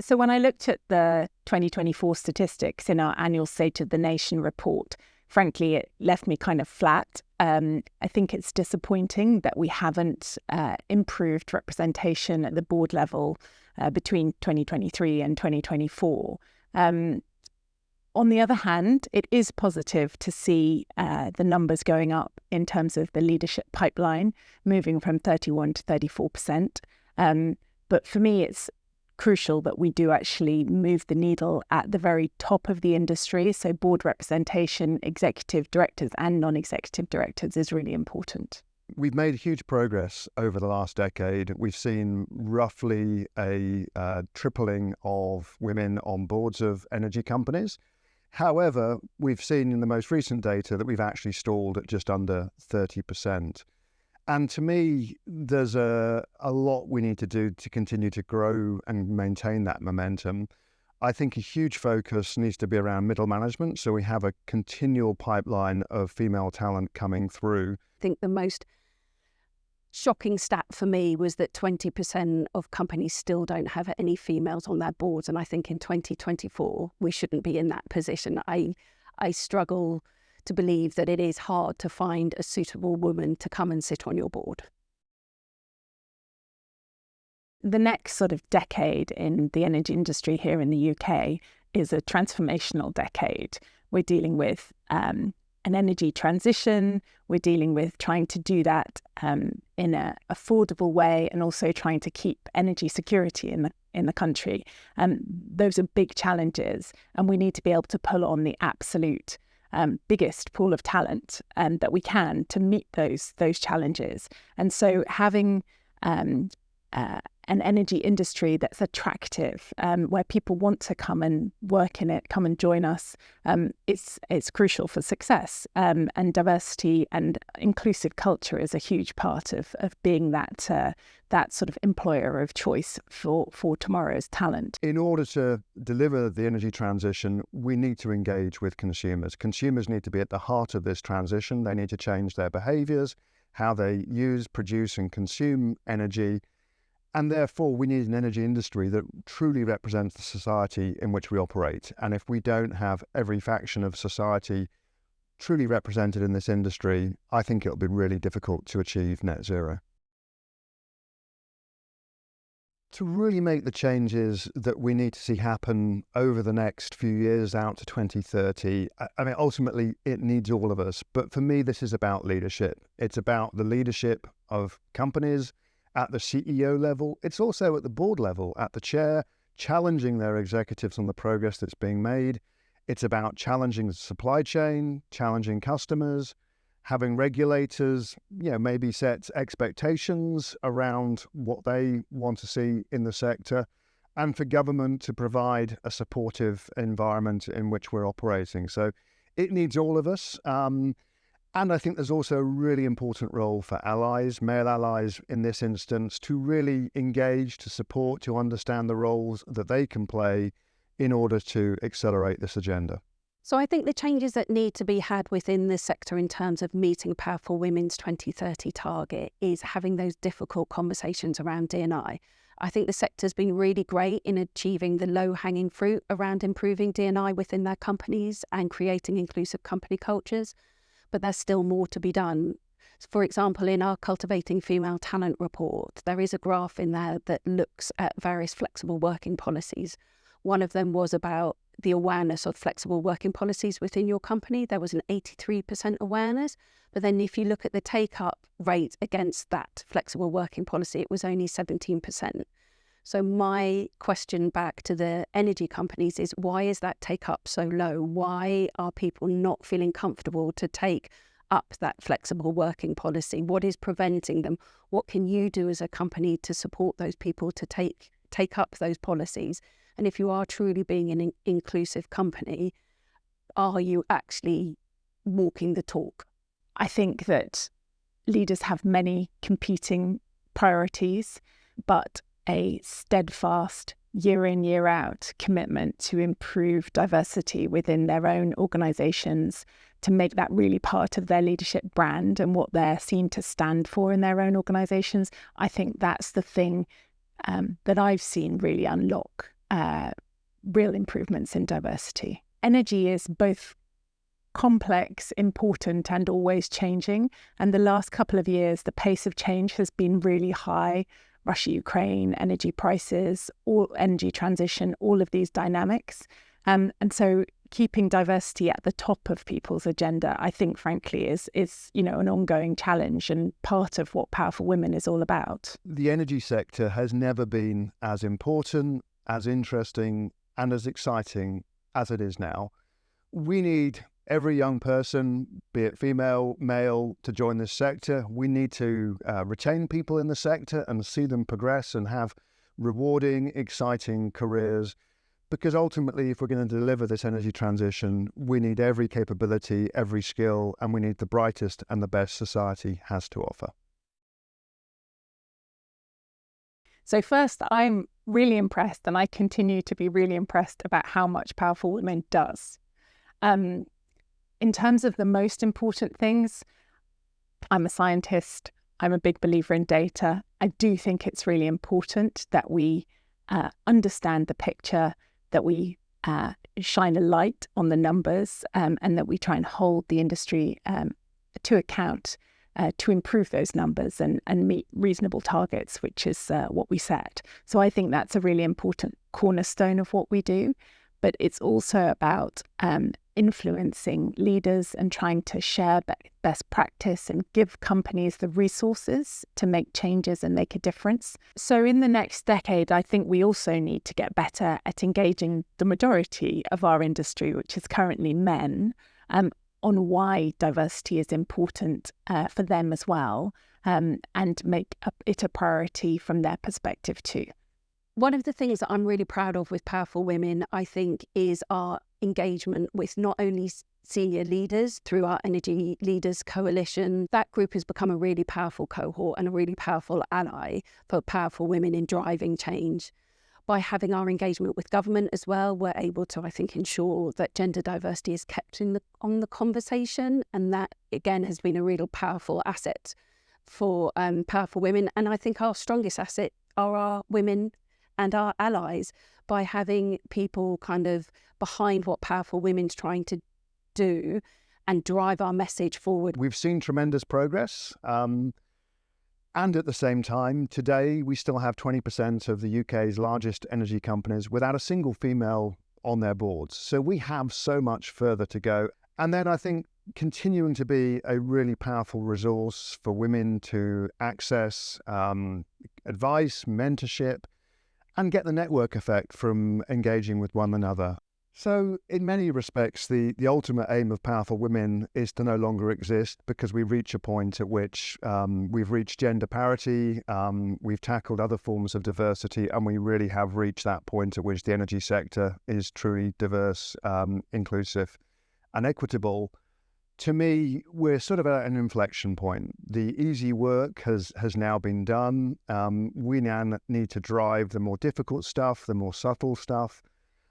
So when I looked at the 2024 statistics in our annual State of the Nation report, frankly, it left me kind of flat. I think it's disappointing that we haven't improved representation at the board level between 2023 and 2024. On the other hand, it is positive to see the numbers going up in terms of the leadership pipeline, moving from 31 to 34%. But for me, it's crucial that we do actually move the needle at the very top of the industry. So board representation, executive directors and non-executive directors is really important. We've made huge progress over the last decade. We've seen roughly a tripling of women on boards of energy companies. However, we've seen in the most recent data that we've actually stalled at just under 30%. And to me, there's a lot we need to do to continue to grow and maintain that momentum. I think a huge focus needs to be around middle management, so we have a continual pipeline of female talent coming through. I think the most shocking stat for me was that 20% of companies still don't have any females on their boards. And I think in 2024, we shouldn't be in that position. I struggle to believe that it is hard to find a suitable woman to come and sit on your board. The next sort of decade in the energy industry here in the UK is a transformational decade. We're dealing with an energy transition. We're dealing with trying to do that in an affordable way and also trying to keep energy security in the country. Those are big challenges, and we need to be able to pull on the absolute biggest pool of talent that we can to meet those challenges. And so having an energy industry that's attractive, where people want to come and work in it, come and join us, it's crucial for success. And diversity and inclusive culture is a huge part of being that sort of employer of choice for tomorrow's talent. In order to deliver the energy transition, we need to engage with consumers. Consumers need to be at the heart of this transition. They need to change their behaviours, how they use, produce and consume energy. And therefore, we need an energy industry that truly represents the society in which we operate. And if we don't have every faction of society truly represented in this industry, I think it'll be really difficult to achieve net zero. To really make the changes that we need to see happen over the next few years out to 2030, I mean, ultimately, it needs all of us. But for me, this is about leadership. It's about the leadership of companies at the CEO level. It's also at the board level, at the chair, challenging their executives on the progress that's being made. It's about challenging the supply chain, challenging customers, having regulators, maybe set expectations around what they want to see in the sector, and for government to provide a supportive environment in which we're operating. So it needs all of us. And I think there's also a really important role for allies, male allies in this instance, to really engage, to support, to understand the roles that they can play in order to accelerate this agenda. So I think the changes that need to be had within the sector in terms of meeting Powerful Women's 2030 target is having those difficult conversations around D&I. I think the sector's been really great in achieving the low-hanging fruit around improving D&I within their companies and creating inclusive company cultures. But there's still more to be done. For example, in our Cultivating Female Talent report, there is a graph in there that looks at various flexible working policies. One of them was about the awareness of flexible working policies within your company. There was an 83% awareness. But then if you look at the take-up rate against that flexible working policy, it was only 17%. So my question back to the energy companies is, why is that take up so low? Why are people not feeling comfortable to take up that flexible working policy? What is preventing them? What can you do as a company to support those people to take up those policies? And if you are truly being an inclusive company, are you actually walking the talk? I think that leaders have many competing priorities, but a steadfast year in, year out commitment to improve diversity within their own organisations, to make that really part of their leadership brand and what they're seen to stand for in their own organisations. I think that's the thing that I've seen really unlock real improvements in diversity. Energy is both complex, important, and always changing. And the last couple of years, the pace of change has been really high. Russia, Ukraine, energy prices, all energy transition, all of these dynamics. And so keeping diversity at the top of people's agenda, I think, frankly, is an ongoing challenge and part of what Powerful Women is all about. The energy sector has never been as important, as interesting, and as exciting as it is now. We need every young person, be it female, male, to join this sector. We need to retain people in the sector and see them progress and have rewarding, exciting careers. Because ultimately, if we're going to deliver this energy transition, we need every capability, every skill, and we need the brightest and the best society has to offer. So first, I'm really impressed, and I continue to be really impressed about how much Powerful Women does. In terms of the most important things, I'm a scientist. I'm a big believer in data. I do think it's really important that we understand the picture, that we shine a light on the numbers, and that we try and hold the industry to account to improve those numbers and meet reasonable targets, which is what we set. So I think that's a really important cornerstone of what we do. But it's also about influencing leaders and trying to share best practice and give companies the resources to make changes and make a difference. So in the next decade, I think we also need to get better at engaging the majority of our industry, which is currently men, on why diversity is important for them as well, and make it a priority from their perspective too. One of the things that I'm really proud of with Powerful Women, I think, is our engagement with not only senior leaders through our Energy Leaders Coalition. That group has become a really powerful cohort and a really powerful ally for Powerful Women in driving change. By having our engagement with government as well, we're able to, I think, ensure that gender diversity is kept on the conversation. And that, again, has been a real powerful asset for Powerful Women. And I think our strongest asset are our women and our allies, by having people kind of behind what Powerful Women's trying to do and drive our message forward. We've seen tremendous progress. And at the same time, today, we still have 20% of the UK's largest energy companies without a single female on their boards. So we have so much further to go. And then I think continuing to be a really powerful resource for women to access advice, mentorship, and get the network effect from engaging with one another. So in many respects, the ultimate aim of Powerful Women is to no longer exist, because we reach a point at which we've reached gender parity, we've tackled other forms of diversity, and we really have reached that point at which the energy sector is truly diverse, inclusive, and equitable. To me, we're sort of at an inflection point. The easy work has now been done. We now need to drive the more difficult stuff, the more subtle stuff,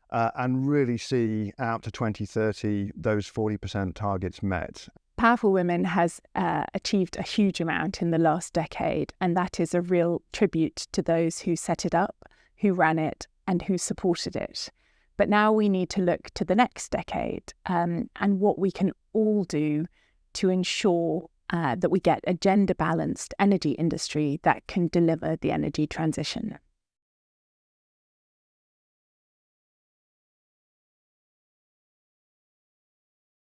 and really see out to 2030 those 40% targets met. Powerful Women has achieved a huge amount in the last decade, and that is a real tribute to those who set it up, who ran it, and who supported it. But now we need to look to the next decade and what we can all do to ensure that we get a gender-balanced energy industry that can deliver the energy transition.